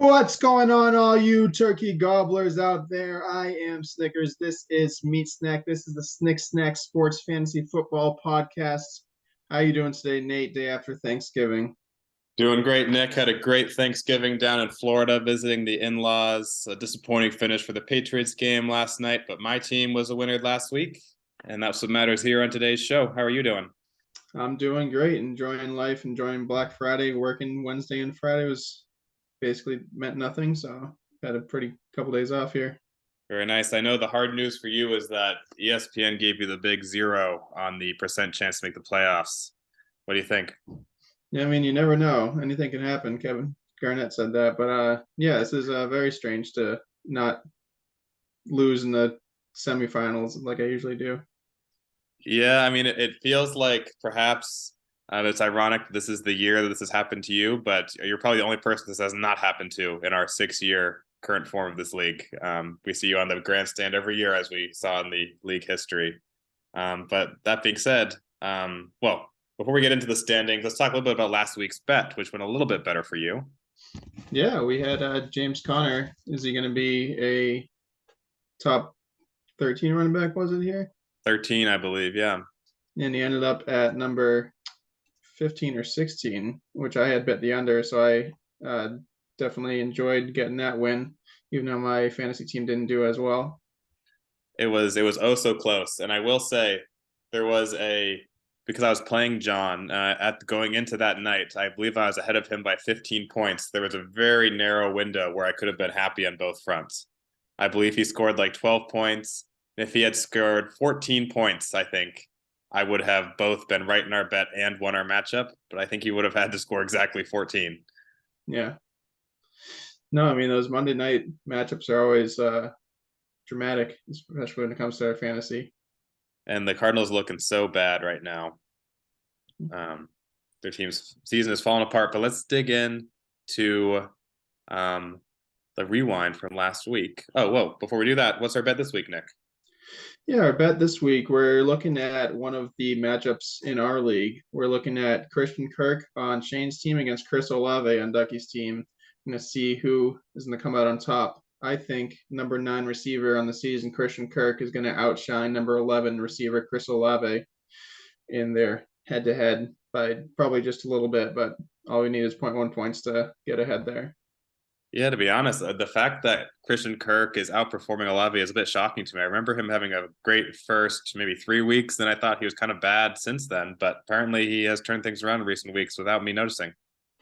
What's going on, all you turkey gobblers out there? I am Snickers. This is Meat Snack. This is the Snick Snack Sports Fantasy Football Podcast. How you doing today, Nate? Day after Thanksgiving. Doing great, Nick. Had a great Thanksgiving down in Florida, visiting the in-laws. A disappointing finish for the Patriots game last night, but my team was a winner last week, and that's what matters here on today's show. How are you doing? I'm doing great, enjoying life, enjoying Black Friday. Working Wednesday and Friday was basically meant nothing, so had a pretty couple days off here. Very nice. I know the hard news for you is that ESPN gave you the big 0 on the percent chance to make the playoffs. What do you think? Yeah, I mean, you never know. Anything can happen. Kevin Garnett said that, but yeah, this is very strange to not lose in the semifinals like I usually do. Yeah, I mean, it feels like perhaps it's ironic this is the year that this has happened to you, but you're probably the only person this has not happened to in our 6-year current form of this league. We see you on the grandstand every year, as we saw in the league history. But that being said, well, before we get into the standings, let's talk a little bit about last week's bet, which went a little bit better for you. Yeah, we had James Conner. Is he going to be a top 13 running back? Was it here? 13, I believe. Yeah. And he ended up at number 15 or 16, which I had bet the under. So I definitely enjoyed getting that win, even though my fantasy team didn't do as well. It was oh so close, and I will say there was because I was playing John at going into that night. I believe I was ahead of him by 15 points. There was a very narrow window where I could have been happy on both fronts. I believe he scored like 12 points. If he had scored 14 points, I think I would have both been right in our bet and won our matchup. But I think he would have had to score exactly 14. Yeah. No, I mean, those Monday night matchups are always dramatic, especially when it comes to our fantasy. And the Cardinals looking so bad right now. Their team's season is falling apart. But let's dig in to the rewind from last week. Oh, whoa. Before we do that, what's our bet this week, Nick? Yeah, our bet this week, we're looking at one of the matchups in our league. We're looking at Christian Kirk on Shane's team against Chris Olave on Ducky's team. Going to see who is going to come out on top. I think number 9 receiver on the season, Christian Kirk, is going to outshine number 11 receiver Chris Olave in their head-to-head by probably just a little bit, but all we need is 0.1 points to get ahead there. Yeah, to be honest, the fact that Christian Kirk is outperforming Olave is a bit shocking to me. I remember him having a great first maybe 3 weeks, then I thought he was kind of bad since then, but apparently he has turned things around in recent weeks without me noticing.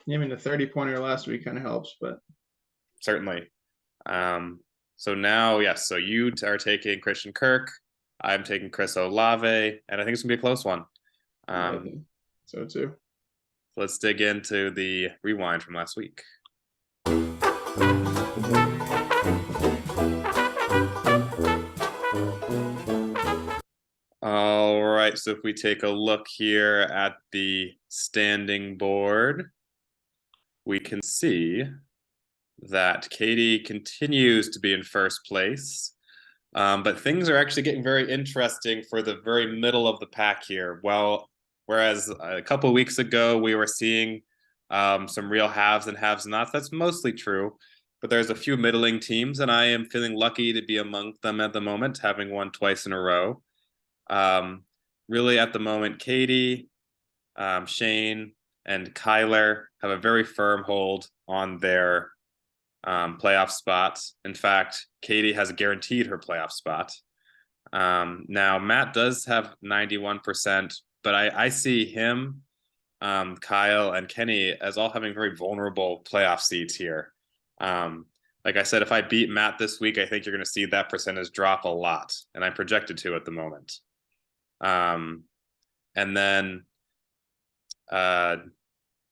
Yeah, I mean, the 30-pointer last week kind of helps, but certainly. So now, yes, so you are taking Christian Kirk, I'm taking Chris Olave, and I think it's gonna be a close one. So too. Let's dig into the rewind from last week. All right, so if we take a look here at the standing board, we can see that Katie continues to be in first place, but things are actually getting very interesting for the very middle of the pack here. Well, whereas a couple of weeks ago we were seeing some real haves and have-nots, that's mostly true, but there's a few middling teams, and I am feeling lucky to be among them at the moment, having won twice in a row. Really at the moment, Katie, Shane, and Kyler have a very firm hold on their playoff spots. In fact, Katie has guaranteed her playoff spot. Now, Matt does have 91%, but I see him, Kyle, and Kenny as all having very vulnerable playoff seats here. Like I said, if I beat Matt this week, I think you're going to see that percentage drop a lot, and I'm projected to at the moment. And then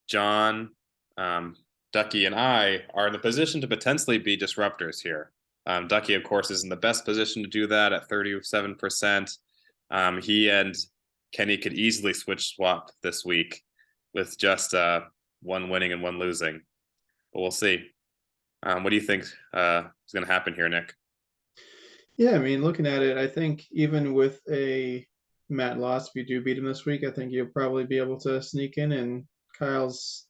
John, Ducky, and I are in the position to potentially be disruptors here. Ducky, of course, is in the best position to do that at 37%. He and Kenny could easily switch swap this week with just one winning and one losing. But we'll see. What do you think is going to happen here, Nick? Yeah, I mean, looking at it, I think even with a Matt loss, if you do beat him this week, I think you'll probably be able to sneak in, and Kyle's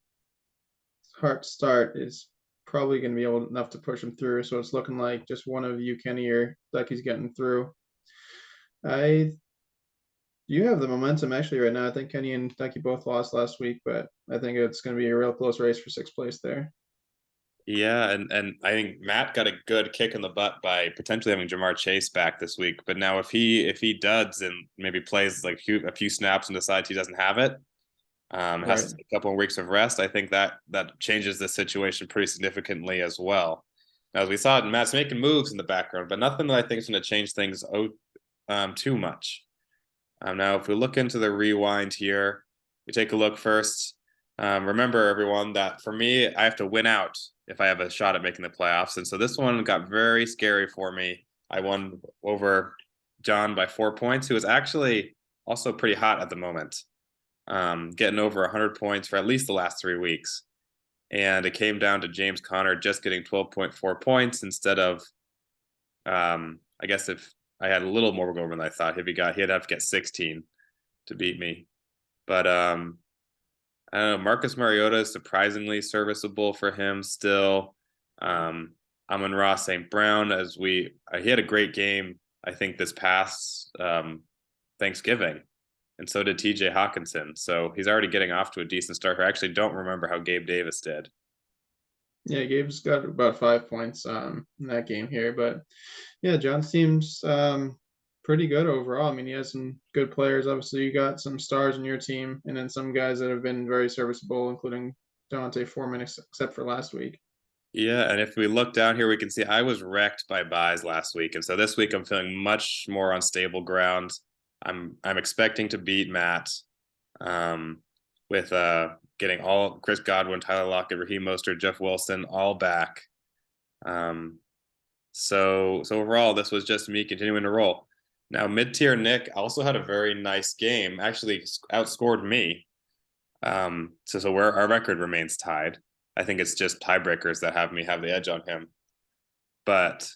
heart start is probably going to be able enough to push him through. So it's looking like just one of you, Kenny or Ducky's getting through. You have the momentum actually right now. I think Kenny and Ducky both lost last week, but I think it's going to be a real close race for sixth place there. Yeah, and I think Matt got a good kick in the butt by potentially having Jamar Chase back this week. But now if he duds and maybe plays like a few snaps and decides he doesn't have it, has to take a couple of weeks of rest, I think that changes the situation pretty significantly as well. Now, as we saw, Matt's making moves in the background, but nothing that I think is going to change things too much. Now, if we look into the rewind here, we take a look first. Remember, everyone, that for me, I have to win out if I have a shot at making the playoffs. And so this one got very scary for me. I won over John by 4 points, who is actually also pretty hot at the moment, getting over 100 points for at least the last 3 weeks. And it came down to James Conner just getting 12.4 points instead of, I guess if I had a little more wiggle room than I thought, he'd have to get 16 to beat me. But I don't know, Marcus Mariota is surprisingly serviceable for him still. Amon-Ra St. Brown, he had a great game, I think, this past Thanksgiving. And so did TJ Hawkinson. So he's already getting off to a decent start. I actually don't remember how Gabe Davis did. Yeah, Gabe's got about 5 points in that game here. But yeah, John seems pretty good overall. I mean, he has some good players. Obviously, you got some stars in your team, and then some guys that have been very serviceable, including Dante Foreman, except for last week. Yeah, and if we look down here, we can see I was wrecked by buys last week. And so this week I'm feeling much more on stable ground. I'm expecting to beat Matt with getting all Chris Godwin, Tyler Lockett, Raheem Mostert, Jeff Wilson all back. So overall, this was just me continuing to roll. Now, mid-tier Nick also had a very nice game, actually outscored me. So where our record remains tied. I think it's just tiebreakers that have me have the edge on him. But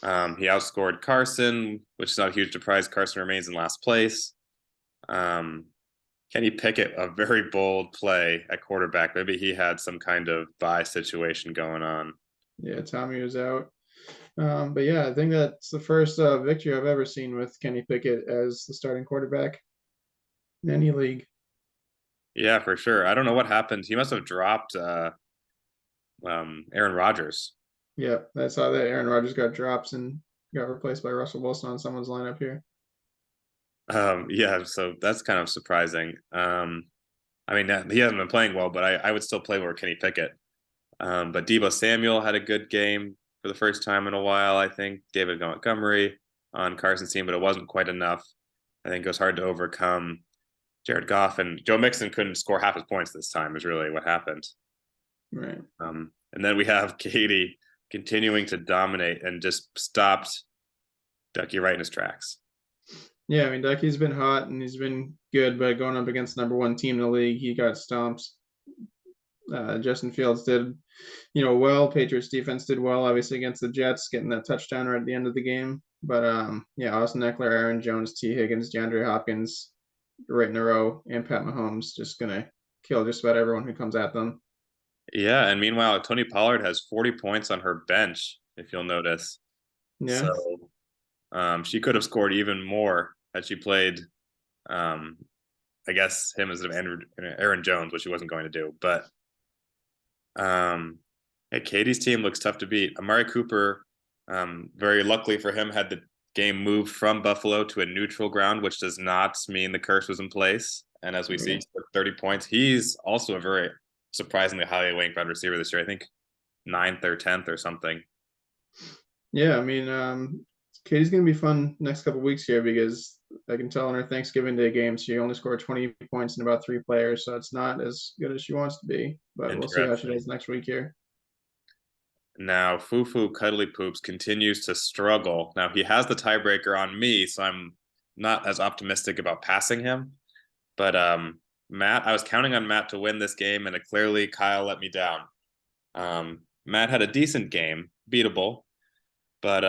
he outscored Carson, which is not a huge surprise. Carson remains in last place. Kenny Pickett, a very bold play at quarterback. Maybe he had some kind of bye situation going on. Yeah, Tommy was out. But yeah, I think that's the first victory I've ever seen with Kenny Pickett as the starting quarterback in any league. Yeah, for sure. I don't know what happened. He must have dropped Aaron Rodgers. Yeah, I saw that Aaron Rodgers got drops and got replaced by Russell Wilson on someone's lineup here. Yeah, so that's kind of surprising. I mean, he hasn't been playing well, but I would still play over Kenny Pickett. But Deebo Samuel had a good game for the first time in a while, I think. David Montgomery on Carson's team, but it wasn't quite enough. I think it was hard to overcome Jared Goff, and Joe Mixon couldn't score half his points this time is really what happened. Right. And then we have Katie continuing to dominate and just stopped Ducky right in his tracks. Yeah, I mean, Ducky's been hot and he's been good, but going up against the #1 team in the league, he got stomps. Justin Fields did, well. Patriots defense did well, obviously, against the Jets, getting that touchdown right at the end of the game. But yeah, Austin Eckler, Aaron Jones, T. Higgins, DeAndre Hopkins, right in a row, and Pat Mahomes just gonna kill just about everyone who comes at them. Yeah, and meanwhile, Tony Pollard has 40 points on her bench, if you'll notice. Yeah. So she could have scored even more had she played, I guess, him instead of Aaron Jones, which she wasn't going to do. But yeah, Katie's team looks tough to beat. Amari Cooper, very luckily for him, had the game moved from Buffalo to a neutral ground, which does not mean the curse was in place. And as we see, 30 points. He's also a very surprisingly highly ranked wide receiver this year. I think 9th or 10th or something. Yeah, I mean, Katie's gonna be fun next couple weeks here because I can tell in her Thanksgiving Day game she only scored 20 points in about 3 players, so it's not as good as she wants to be. But we'll see how she does next week here. Now, Fufu Cuddly Poops continues to struggle. Now, he has the tiebreaker on me, so I'm not as optimistic about passing him. But Matt, I was counting on Matt to win this game, and clearly Kyle let me down. Matt had a decent game, beatable. But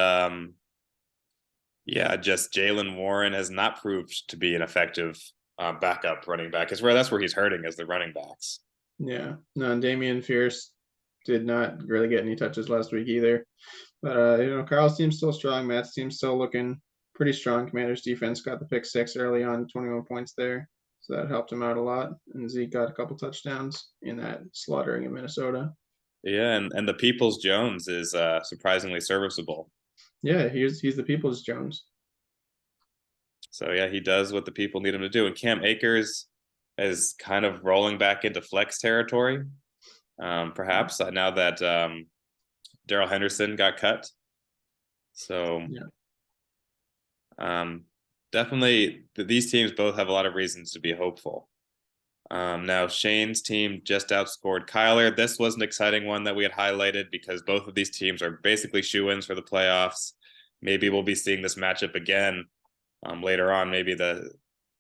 yeah, just Jaylen Warren has not proved to be an effective backup running back. That's where he's hurting, is the running backs. Yeah. No, and Damian Pierce did not really get any touches last week either. But Carl's team's still strong. Matt's team's still looking pretty strong. Commander's defense got the pick 6 early on, 21 points there. So that helped him out a lot. And Zeke got a couple touchdowns in that slaughtering of Minnesota. Yeah, and the Peoples Jones is surprisingly serviceable. Yeah, he's the People's Jones. So yeah, he does what the people need him to do. And Cam Akers is kind of rolling back into flex territory, perhaps now that Darrell Henderson got cut. So definitely these teams both have a lot of reasons to be hopeful. Now Shane's team just outscored Kyler. This was an exciting one that we had highlighted because both of these teams are basically shoe-ins for the playoffs. Maybe we'll be seeing this matchup again later on, maybe the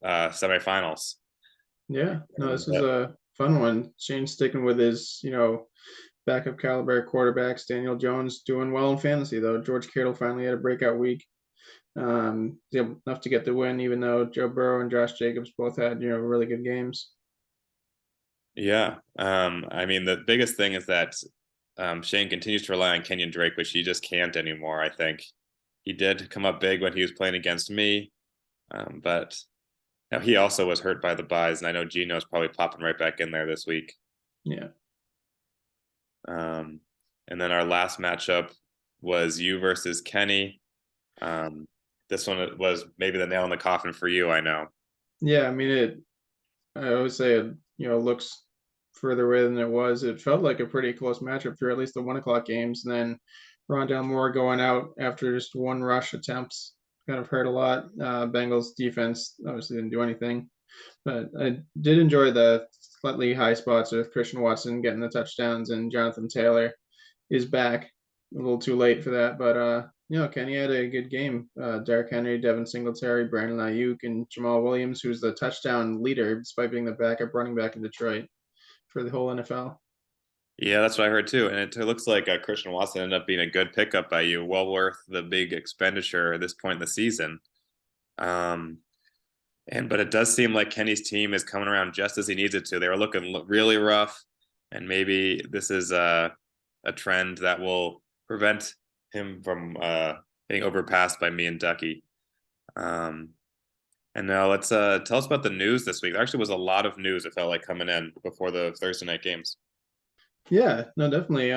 semifinals. Yeah, no, this is a fun one. Shane's sticking with his, backup caliber quarterbacks. Daniel Jones doing well in fantasy, though. George Kittle finally had a breakout week. Enough to get the win, even though Joe Burrow and Josh Jacobs both had, really good games. Yeah. I mean, the biggest thing is that Shane continues to rely on Kenyon Drake, which he just can't anymore, I think. He did come up big when he was playing against me, but he also was hurt by the buys, and I know Gino's probably popping right back in there this week. Yeah. And then our last matchup was you versus Kenny. This one was maybe the nail in the coffin for you, I know. Yeah, I mean, I always say it, looks further away than it was. It felt like a pretty close matchup through at least the 1:00 games, and then Rondale Moore going out after just one rush attempts kind of hurt a lot. Bengals defense obviously didn't do anything, but I did enjoy the slightly high spots with Christian Watson getting the touchdowns, and Jonathan Taylor is back. A little too late for that, but Kenny had a good game. Derrick Henry, Devin Singletary, Brandon Ayuk, and Jamal Williams, who's the touchdown leader despite being the backup running back in Detroit for the whole NFL. Yeah, that's what I heard too. And it looks like Christian Watson ended up being a good pickup by you, well worth the big expenditure at this point in the season. But it does seem like Kenny's team is coming around just as he needs it to. They were looking really rough, and maybe this is a trend that will prevent him from being overpassed by me and Ducky. And now let's tell us about the news this week. There actually was a lot of news, it felt like, coming in before the Thursday night games. Yeah, no, definitely.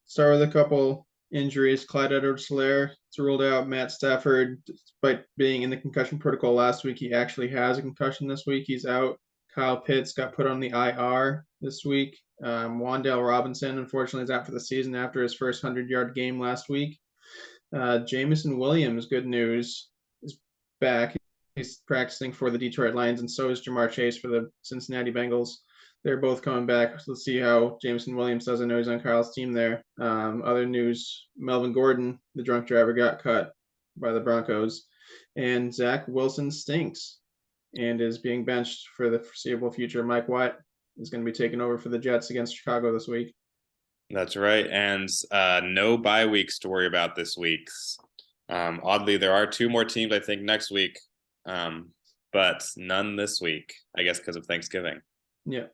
Start with a couple injuries. Clyde Edwards-Helaire is ruled out. Matt Stafford, despite being in the concussion protocol last week, he actually has a concussion this week. He's out. Kyle Pitts got put on the IR this week. Wan'Dale Robinson, unfortunately, is out for the season after his first 100-yard game last week. Jameson Williams, good news, is back. He's practicing for the Detroit Lions, and so is Jamar Chase for the Cincinnati Bengals. They're both coming back. So let's see how Jameson Williams does. I know he's on Kyle's team there. Other news, Melvin Gordon, the drunk driver, got cut by the Broncos. And Zach Wilson stinks and is being benched for the foreseeable future. Mike White is going to be taking over for the Jets against Chicago this week. That's right. And no bye weeks to worry about this week. Oddly, there are 2 more teams, I think, next week, but none this week, I guess because of Thanksgiving. Yeah.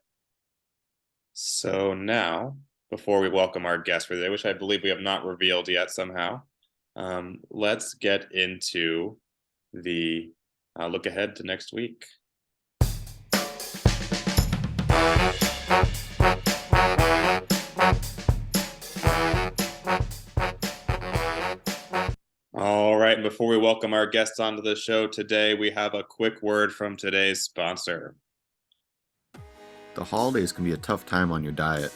So now, before we welcome our guest for today, which I believe we have not revealed yet somehow, let's get into the look ahead to next week. All right, and before we welcome our guests onto the show today, we have a quick word from today's sponsor. The holidays can be a tough time on your diet.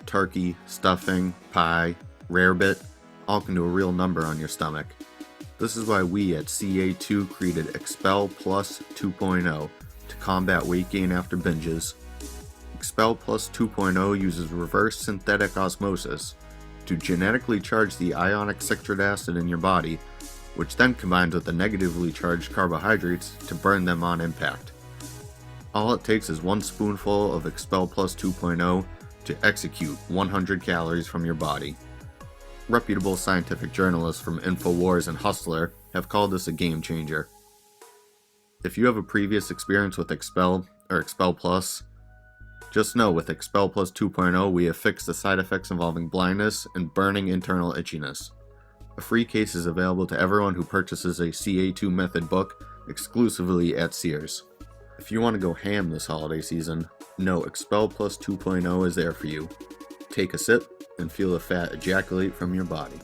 Turkey, stuffing, pie, rarebit, all can do a real number on your stomach. This is why we at CA2 created Expel Plus 2.0 to combat weight gain after binges. Expel Plus 2.0 uses reverse synthetic osmosis to genetically charge the ionic citric acid in your body, which then combines with the negatively charged carbohydrates to burn them on impact. All it takes is 1 spoonful of Expel Plus 2.0 to execute 100 calories from your body. Reputable scientific journalists from InfoWars and Hustler have called this a game changer. If you have a previous experience with Expel or Expel Plus, Just know with Expel Plus 2.0, we have fixed the side effects involving blindness and burning internal itchiness. A free case is available to everyone who purchases a CA2 method book exclusively at Sears. If you want to go ham this holiday season, know Expel Plus 2.0 is there for you. Take a sip and feel the fat ejaculate from your body.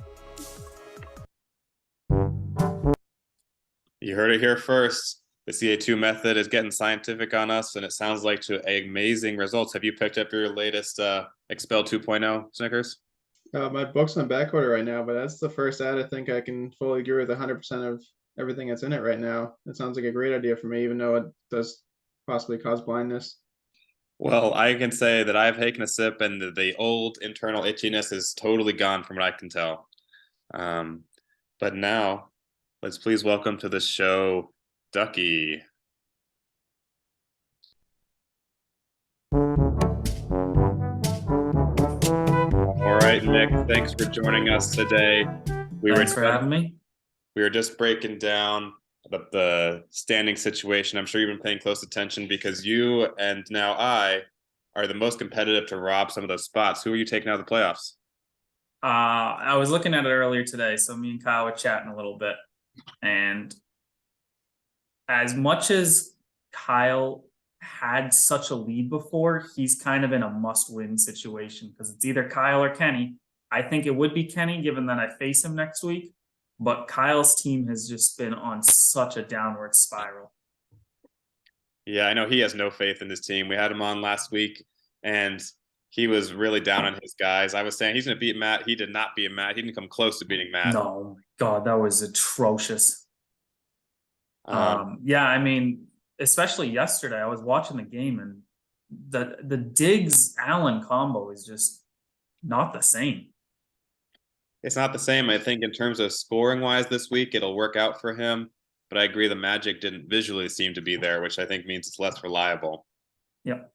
You heard it here first. The CA2 method is getting scientific on us, and it sounds like to amazing results. Have you picked up your latest Expel 2.0, Snickers? My book's on back order right now, but that's the first ad I think I can fully agree with 100% of everything that's in it right now. It sounds like a great idea for me, even though it does possibly cause blindness. Well, I can say that I've taken a sip, and the old internal itchiness is totally gone from what I can tell. But now, let's please welcome to the show, Ducky. All right, Nick, thanks for joining us today. Thanks for having me. We were just breaking down the standing situation. I'm sure you've been paying close attention because you and now I are the most competitive to rob some of those spots. Who are you taking out of the playoffs? I was looking at it earlier today, so me and Kyle were chatting a little bit. And as much as Kyle had such a lead before, he's kind of in a must-win situation because it's either Kyle or Kenny. I think it would be Kenny, given that I face him next week. But Kyle's team has just been on such a downward spiral. Yeah, I know he has no faith in his team. We had him on last week, and he was really down on his guys. I was saying he's going to beat Matt. He did not beat Matt. He didn't come close to beating Matt. No, God, that was atrocious. Yeah, I mean, especially yesterday, I was watching the game, and the Diggs-Allen combo is just not the same. It's not the same. I think in terms of scoring-wise this week, it'll work out for him. But I agree the magic didn't visually seem to be there, which I think means it's less reliable. Yep.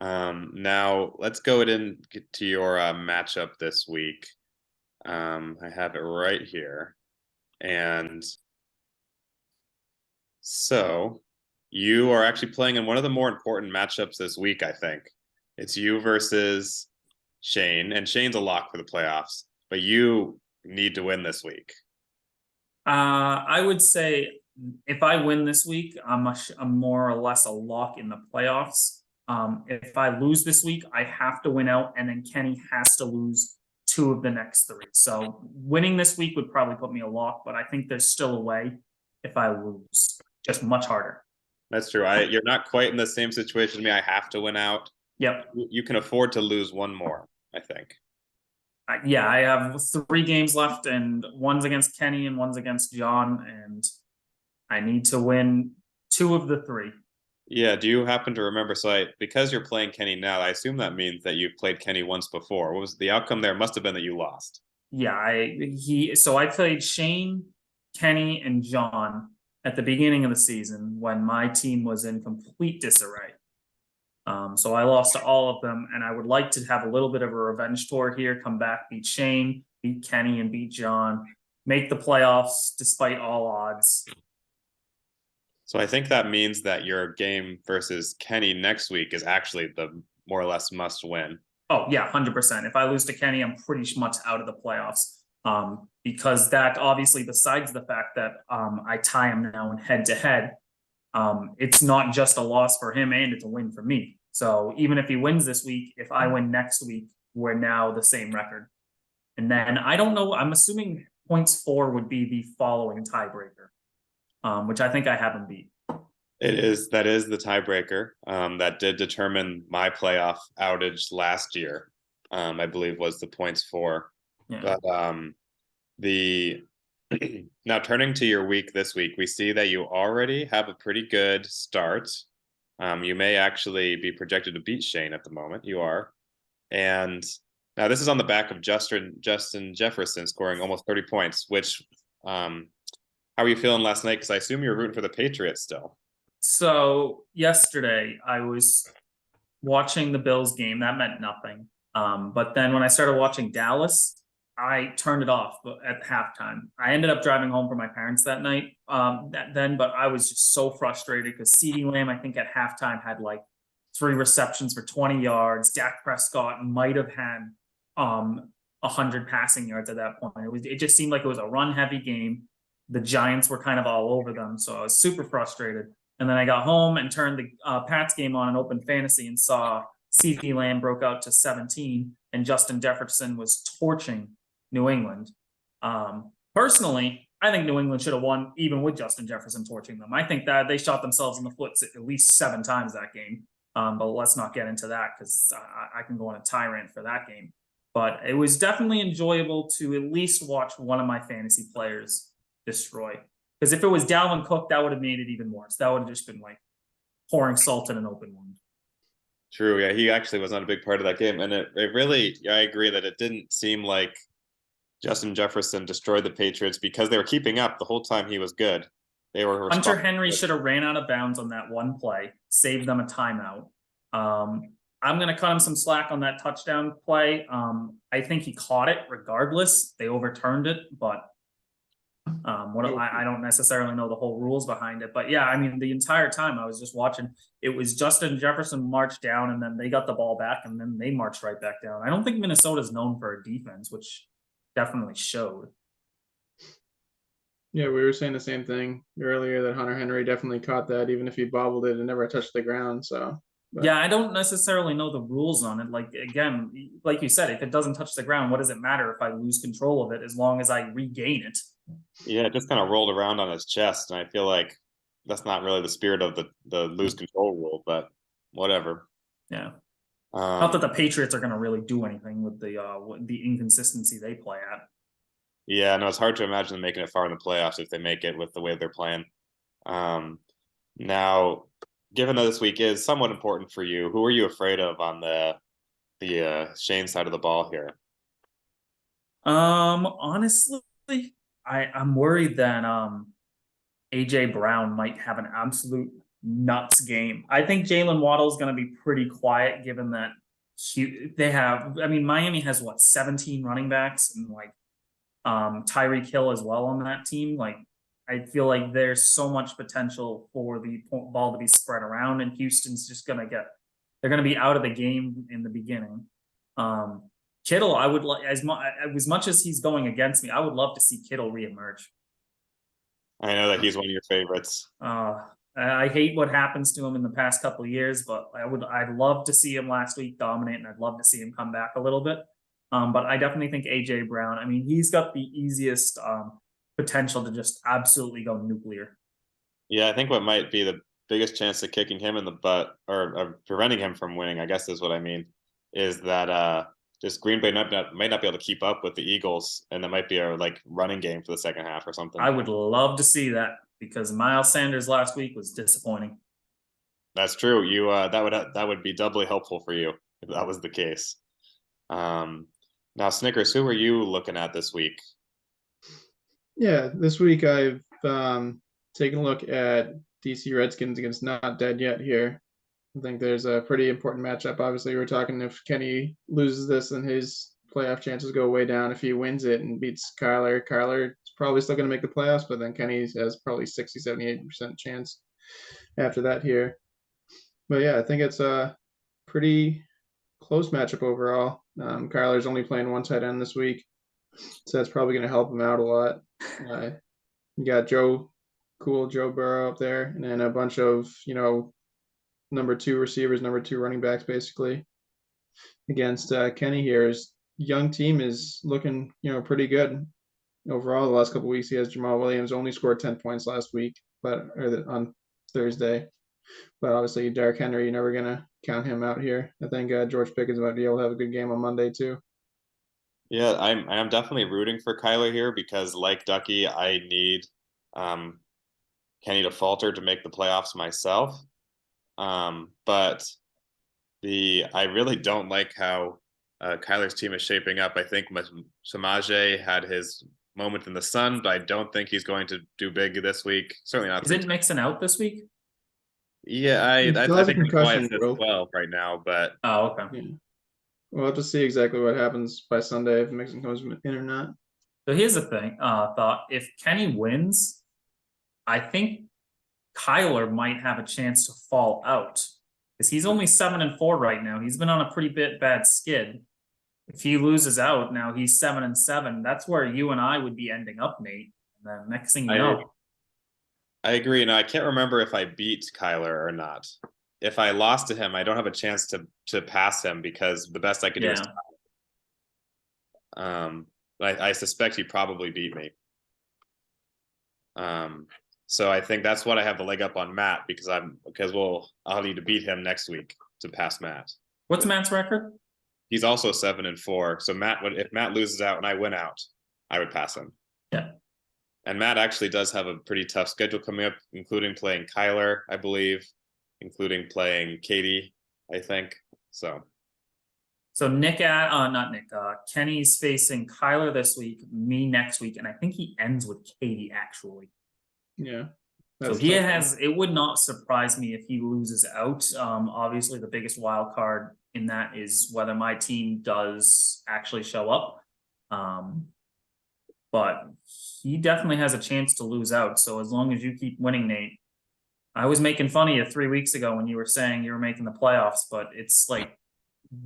Now, let's go ahead and get to your matchup this week. I have it right here. And so you are actually playing in one of the more important matchups this week, I think. It's you versus Shane, and Shane's a lock for the playoffs, but you need to win this week. I would say if I win this week, I'm more or less a lock in the playoffs. If I lose this week, I have to win out, and then Kenny has to lose 2 of the next 3. So winning this week would probably put me a lock, but I think there's still a way if I lose. Just much harder. That's true. You're not quite in the same situation as me. I have to win out. Yep. You can afford to lose one more, I think. Yeah, I have 3 games left, and one's against Kenny and one's against John, and I need to win 2 of the 3. Yeah, do you happen to remember? So because you're playing Kenny now, I assume that means that you've played Kenny once before. What was the outcome there? Must have been that you lost. Yeah, I played Shane, Kenny, and John at the beginning of the season when my team was in complete disarray. So I lost to all of them, and I would like to have a little bit of a revenge tour here, come back, beat Shane, beat Kenny, and beat John, make the playoffs despite all odds. So I think that means that your game versus Kenny next week is actually the more or less must win. Oh, yeah, 100%. If I lose to Kenny, I'm pretty much out of the playoffs. Because that obviously, besides the fact that I tie him now in head-to-head, it's not just a loss for him and it's a win for me. So even if he wins this week, if I win next week, we're now the same record. And then I don't know, I'm assuming points 4 would be the following tiebreaker, which I think I have him beat. That is the tiebreaker that did determine my playoff outage last year. I believe was the points 4. Yeah. But now turning to your week this week, we see that you already have a pretty good start. You may actually be projected to beat Shane at the moment. You are. And now this is on the back of Justin Jefferson scoring almost 30 points, which how are you feeling last night? Because I assume you're rooting for the Patriots still. So yesterday I was watching the Bills game. That meant nothing. But then when I started watching Dallas, I turned it off at halftime. I ended up driving home from my parents that night. But I was just so frustrated because CeeDee Lamb, I think at halftime, had like 3 receptions for 20 yards. Dak Prescott might have had 100 passing yards at that point. It just seemed like it was a run heavy game. The Giants were kind of all over them, so I was super frustrated. And then I got home and turned the Pats game on and opened fantasy and saw CD Lamb broke out to 17 and Justin Jefferson was torching New England. Personally, I think New England should have won even with Justin Jefferson torching them. I think that they shot themselves in the foot at least 7 times that game. But let's not get into that because I can go on a tirade for that game. But it was definitely enjoyable to at least watch one of my fantasy players destroy. Because if it was Dalvin Cook, that would have made it even worse. That would have just been like pouring salt in an open wound. True, yeah, he actually was not a big part of that game. And it really, I agree that it didn't seem like Justin Jefferson destroyed the Patriots because they were keeping up the whole time he was good. They were Hunter Henry should have ran out of bounds on that one play, saved them a timeout. I'm going to cut him some slack on that touchdown play. I think he caught it regardless. They overturned it, but I don't necessarily know the whole rules behind it. But yeah, I mean, the entire time I was just watching, it was Justin Jefferson marched down and then they got the ball back and then they marched right back down. I don't think Minnesota's known for a defense, which definitely showed. Yeah, we were saying the same thing earlier that Hunter Henry definitely caught that, even if he bobbled it and never touched the ground. So, yeah, I don't necessarily know the rules on it. Like, again, like you said, if it doesn't touch the ground, what does it matter if I lose control of it as long as I regain it? Yeah, it just kind of rolled around on his chest, and I feel like that's not really the spirit of the lose control rule, but whatever. Yeah. Not that the Patriots are going to really do anything with the inconsistency they play at. Yeah, no, it's hard to imagine them making it far in the playoffs if they make it with the way they're playing. Now, given that this week is somewhat important for you, who are you afraid of on the Shane side of the ball here? Honestly, I'm worried that AJ Brown might have an absolute nuts game. I think Jalen Waddle is going to be pretty quiet given that they have, I mean, Miami has what, 17 running backs and like Tyreek Hill as well on that team. Like, I feel like there's so much potential for the ball to be spread around, and Houston's just they're going to be out of the game in the beginning. Kittle, I would like as much as he's going against me, I would love to see Kittle reemerge. I know that he's one of your favorites. I hate what happens to him in the past couple of years, but I'd love to see him last week dominate, and I'd love to see him come back a little bit. But I definitely think AJ Brown, I mean, he's got the easiest potential to just absolutely go nuclear. Yeah, I think what might be the biggest chance of kicking him in the butt or preventing him from winning, I guess is what I mean, is that just Green Bay might not be able to keep up with the Eagles, and that might be a like running game for the second half or something. I would love to see that because Miles Sanders last week was disappointing. That's true. You that would be doubly helpful for you if that was the case. Now, Snickers, who are you looking at this week? Yeah, this week I've taken a look at DC Redskins against Not Dead Yet here. I think there's a pretty important matchup. Obviously, we're talking if Kenny loses this, then his playoff chances go way down. If he wins it and beats Kyler's probably still going to make the playoffs, but then Kenny has probably 60, 78% chance after that here. But yeah, I think it's a pretty close matchup overall. Kyler's only playing one tight end this week, so that's probably going to help him out a lot. You got Joe Burrow up there, and then a bunch of, number 2 receivers, number 2 running backs, basically. Against Kenny here, his young team is looking, pretty good overall. The last couple of weeks, he has Jamal Williams, only scored 10 points last week, on Thursday. But obviously, Derrick Henry, you're never gonna count him out here. I think George Pickens might be able to have a good game on Monday too. Yeah, I'm definitely rooting for Kyler here because, like Ducky, I need Kenny to falter to make the playoffs myself. But I really don't like how Kyler's team is shaping up. I think Samaje had his moment in the sun, but I don't think he's going to do big this week. Certainly not. Isn't Mixon out this week? Yeah, I think he's quiet as 12 right now, but okay. Yeah. We'll have to see exactly what happens by Sunday if Mixon comes in or not. So here's the thing. Thought if Kenny wins, I think Kyler might have a chance to fall out Because he's only 7-4 right now. He's been on a pretty bad skid. If he loses out now, he's 7-7. That's where you and I would be ending up, Nate. And then next thing you know, I agree. And I can't remember if I beat Kyler or not. If I lost to him, I don't have a chance to pass him because the best I could do is I suspect he probably beat me. So I think that's what I have the leg up on Matt because I'll need to beat him next week to pass Matt. What's Matt's record? He's also 7-4. So if Matt loses out and I win out, I would pass him. Yeah. And Matt actually does have a pretty tough schedule coming up, including playing Kyler, I believe, including playing Katie, I think. So Kenny's facing Kyler this week, me next week, and I think he ends with Katie actually. Yeah. So it would not surprise me if he loses out. Obviously the biggest wild card in that is whether my team does actually show up. But he definitely has a chance to lose out. So as long as you keep winning, Nate, I was making fun of you 3 weeks ago when you were saying you were making the playoffs, but it's like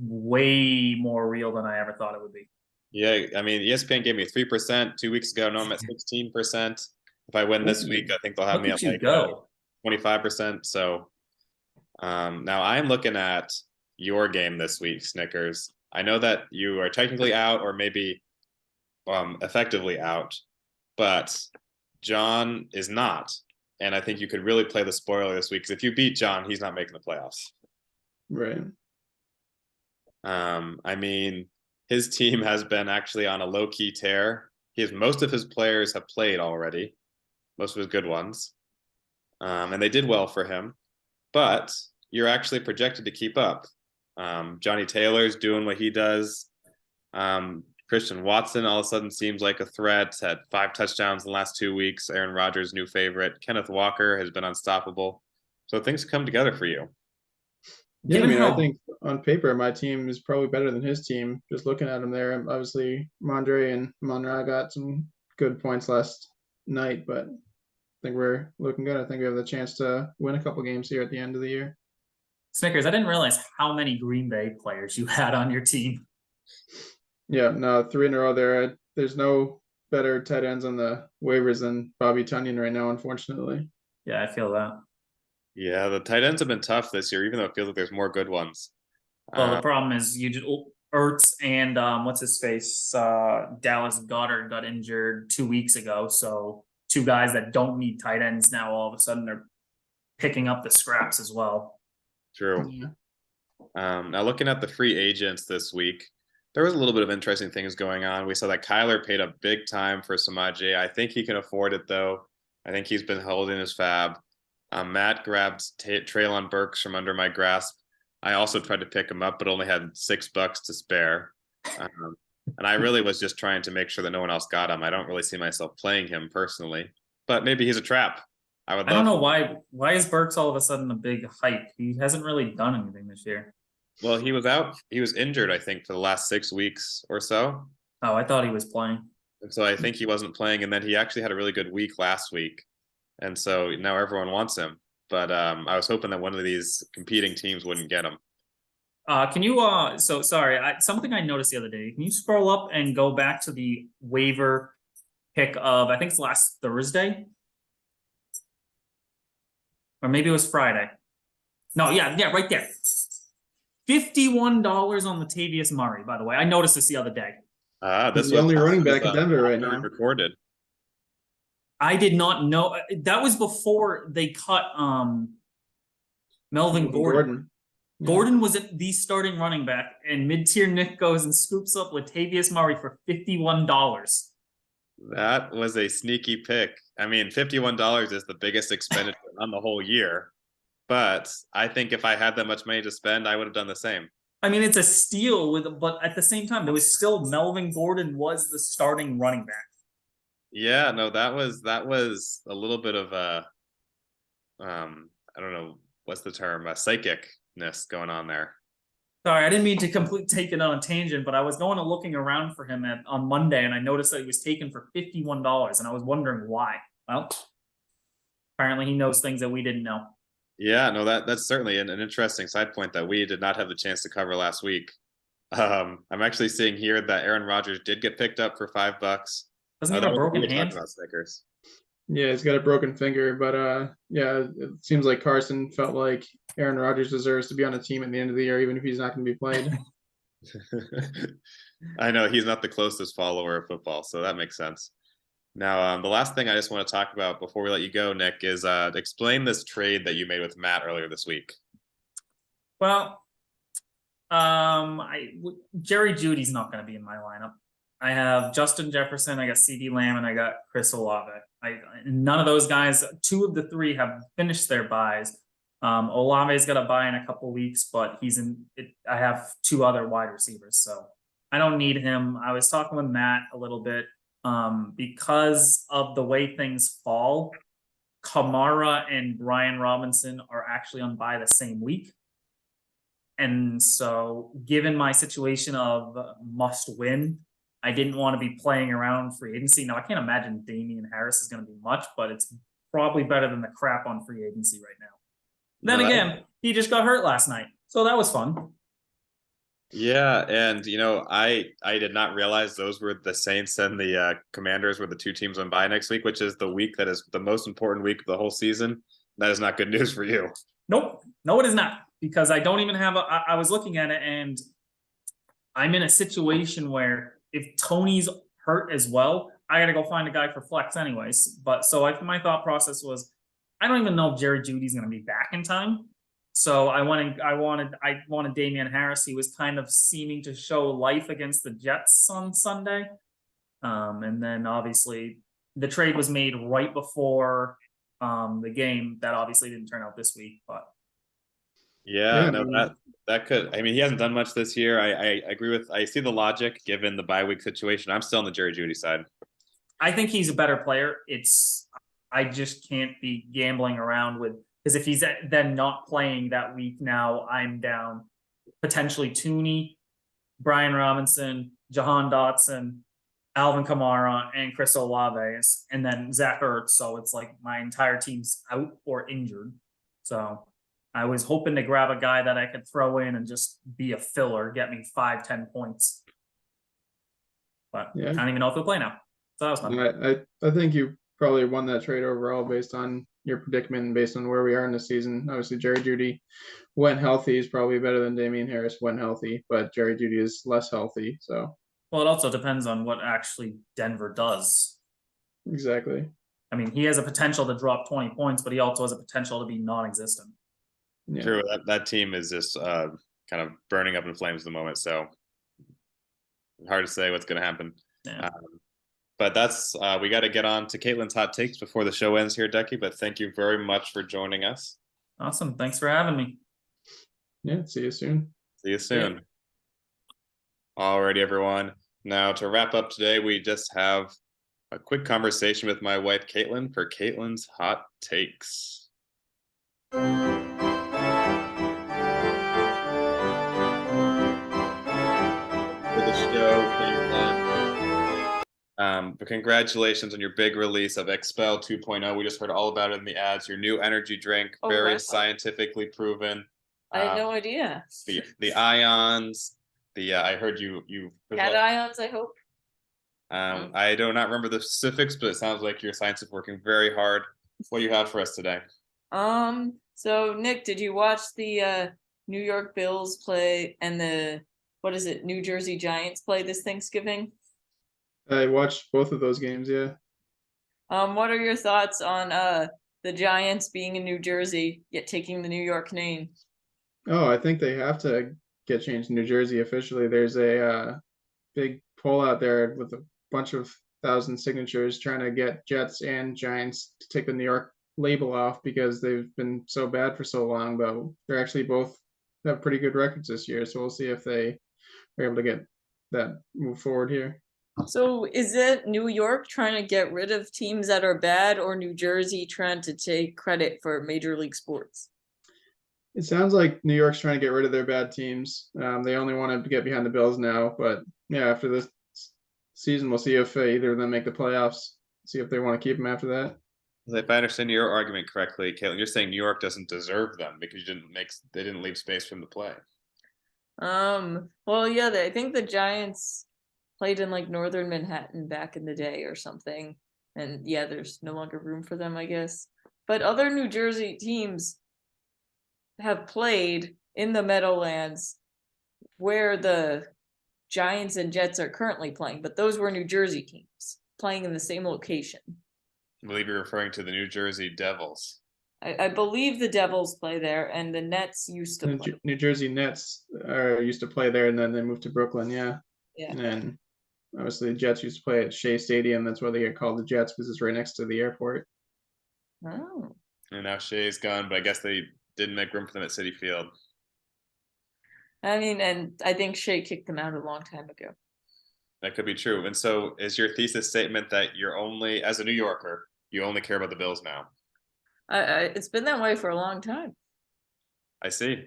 way more real than I ever thought it would be. Yeah, I mean, ESPN gave me 3% 2 weeks ago. Now I'm at 16%. If I win this week, I think they'll have me at like 25%. So now I'm looking at your game this week, Snickers. I know that you are technically out or maybe effectively out, but John is not. And I think you could really play the spoiler this week because if you beat John, he's not making the playoffs. Right. I mean, his team has been actually on a low-key tear. Most of his players have played already, most of his good ones. And they did well for him. But you're actually projected to keep up. Johnny Taylor's doing what he does. Christian Watson all of a sudden seems like a threat, had 5 touchdowns in the last 2 weeks. Aaron Rodgers' new favorite. Kenneth Walker has been unstoppable. So things come together for you. Yeah, I mean, I think on paper, my team is probably better than his team. Just looking at him there, obviously, Mondre and Monra got some good points last night, but I think we're looking good. I think we have the chance to win a couple games here at the end of the year. Snickers, I didn't realize how many Green Bay players you had on your team. Yeah, no, 3 in a row there. There's no better tight ends on the waivers than Bobby Tunyon right now, unfortunately. Yeah, I feel that. Yeah, the tight ends have been tough this year, even though it feels like there's more good ones. Well, the problem is Ertz and what's his face? Dallas Goedert got injured 2 weeks ago. So 2 guys that don't need tight ends now all of a sudden they're picking up the scraps as well. True. Yeah. Now looking at the free agents this week, there was a little bit of interesting things going on. We saw that Kyler paid up big time for Samaje. I think he can afford it though. I think he's been holding his fab. Matt grabbed Treylon Burks from under my grasp. I also tried to pick him up, but only had $6 to spare. And I really was just trying to make sure that no one else got him. I don't really see myself playing him personally, but maybe he's a trap. I don't know why is Burks all of a sudden a big hype? He hasn't really done anything this year. Well, he was out. He was injured, I think, for the last 6 weeks or so. Oh, I thought he was playing. And so I think he wasn't playing, and then he actually had a really good week last week. And so now everyone wants him. But I was hoping that one of these competing teams wouldn't get him. Can you something I noticed the other day. Can you scroll up and go back to the waiver pick of, I think it's last Thursday? Or maybe it was Friday. No, yeah, right there. $51 on Latavius Murray, by the way. I noticed this the other day. This is the only running back in Denver right now. Recorded. I did not know. That was before they cut Melvin Gordon. Yeah. Gordon was the starting running back, and mid-tier Nick goes and scoops up Latavius Murray for $51. That was a sneaky pick. I mean, $51 is the biggest expenditure on the whole year. But I think if I had that much money to spend, I would have done the same. I mean, it's a steal but at the same time, there was still Melvin Gordon was the starting running back. Yeah, no, that was a little bit of a, I don't know, what's the term, a psychicness going on there. Sorry, I didn't mean to take it on a tangent, but I was going and looking around for him on Monday, and I noticed that he was taken for $51, and I was wondering why. Well, apparently he knows things that we didn't know. Yeah, no, that's certainly an interesting side point that we did not have the chance to cover last week. I'm actually seeing here that Aaron Rodgers did get picked up for $5. Doesn't he That have a was what we broken were talking hand? about Snickers. Yeah, he's got a broken finger, but yeah, it seems like Carson felt like Aaron Rodgers deserves to be on the team at the end of the year, even if he's not going to be played. I know he's not the closest follower of football, so that makes sense. Now, the last thing I just want to talk about before we let you go, Nick, is explain this trade that you made with Matt earlier this week. Well, Jerry Judy's not going to be in my lineup. I have Justin Jefferson, I got CD Lamb, and I got Chris Olave. None of those guys, 2 of the 3 have finished their buys. Olave's got a buy in a couple weeks, but he's in it. I have 2 other wide receivers, so I don't need him. I was talking with Matt a little bit. Because of the way things fall, Kamara and Brian Robinson are actually on bye the same week. And so given my situation of must win, I didn't want to be playing around free agency. Now I can't imagine Damian Harris is going to be much, but it's probably better than the crap on free agency right now. Then again, he just got hurt last night. So that was fun. Yeah, and I did not realize those were the Saints and the Commanders were the 2 teams on bye next week, which is the week that is the most important week of the whole season. That is not good news for you. Nope. No, it is not. Because I don't even have I was looking at it and I'm in a situation where if Tony's hurt as well, I got to go find a guy for flex anyways. But so my thought process was, I don't even know if Jerry Judy's going to be back in time. So I wanted Damian Harris. He was kind of seeming to show life against the Jets on Sunday. And then obviously the trade was made right before the game. That obviously didn't turn out this week, but yeah, no, that could. I mean, he hasn't done much this year. I agree with. I see the logic given the bye week situation. I'm still on the Jerry Jeudy side. I think he's a better player. I just can't be gambling around with, because if he's then not playing that week, now I'm down potentially Tooney, Brian Robinson, Jahan Dotson, Alvin Kamara, and Chris Olave, and then Zach Ertz. So it's like my entire team's out or injured. So I was hoping to grab a guy that I could throw in and just be a filler, get me 5-10 points. But I don't even know if he'll play now. So that was fun. I think you probably won that trade overall based on your predicament and based on where we are in the season. Obviously, Jerry Jeudy, when healthy, is probably better than Damian Harris when healthy, but Jerry Jeudy is less healthy. So, well, it also depends on what actually Denver does. Exactly. I mean, he has a potential to drop 20 points, but he also has a potential to be non-existent. Yeah. True. That team is just kind of burning up in flames at the moment. So hard to say what's going to happen. Yeah. But that's we got to get on to Caitlin's hot takes before the show ends here, Ducky. But thank you very much for joining us. Awesome. Thanks for having me. Yeah. See you soon. See you soon. Yeah. Alrighty, everyone. Now to wrap up today, we just have a quick conversation with my wife, Caitlin, for Caitlin's hot takes. But congratulations on your big release of Expel 2.0. We just heard all about it in the ads. Your new energy drink, very scientifically proven. I had no idea. The ions. I heard you Cat ions, I hope. I do not remember the specifics, but it sounds like your science is working very hard. What do you have for us today? So Nick, did you watch the New York Bills play and the New Jersey Giants play this Thanksgiving? I watched both of those games, yeah. What are your thoughts on the Giants being in New Jersey yet taking the New York name? Oh, I think they have to get changed in New Jersey officially. There's a big poll out there with a bunch of 1,000 signatures trying to get Jets and Giants to take the New York label off because they've been so bad for so long, but they're actually both have pretty good records this year. So we'll see if they are able to get that move forward here. So is it New York trying to get rid of teams that are bad, or New Jersey trying to take credit for Major League Sports? It sounds like New York's trying to get rid of their bad teams. They only want to get behind the Bills now, but yeah, after this season, we'll see if either of them make the playoffs. See if they want to keep them after that. If I understand your argument correctly, Caitlin, you're saying New York doesn't deserve them because they didn't leave space for them to play. Well, yeah, I think the Giants played in like northern Manhattan back in the day or something. And yeah, there's no longer room for them, I guess. But other New Jersey teams have played in the Meadowlands where the Giants and Jets are currently playing, but those were New Jersey teams playing in the same location. I believe you're referring to the New Jersey Devils. I believe the Devils play there, and the Nets used to play. New Jersey Nets used to play there, and then they moved to Brooklyn. Yeah. Yeah. And then obviously the Jets used to play at Shea Stadium. That's why they get called the Jets, because it's right next to the airport. Oh. And now Shea's gone, but I guess they didn't make room for them at Citi Field. I mean, and I think Shea kicked them out a long time ago. That could be true. And so is your thesis statement that you're only, as a New Yorker, you only care about the Bills now? It's been that way for a long time. I see.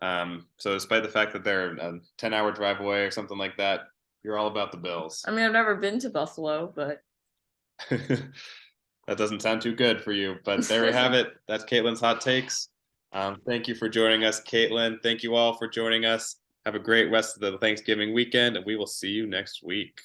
So despite the fact that they're a 10-hour drive away or something like that, you're all about the Bills. I mean, I've never been to Buffalo, but that doesn't sound too good for you. But there we have it. That's Caitlin's hot takes. Thank you for joining us, Caitlin. Thank you all for joining us. Have a great rest of the Thanksgiving weekend, and we will see you next week.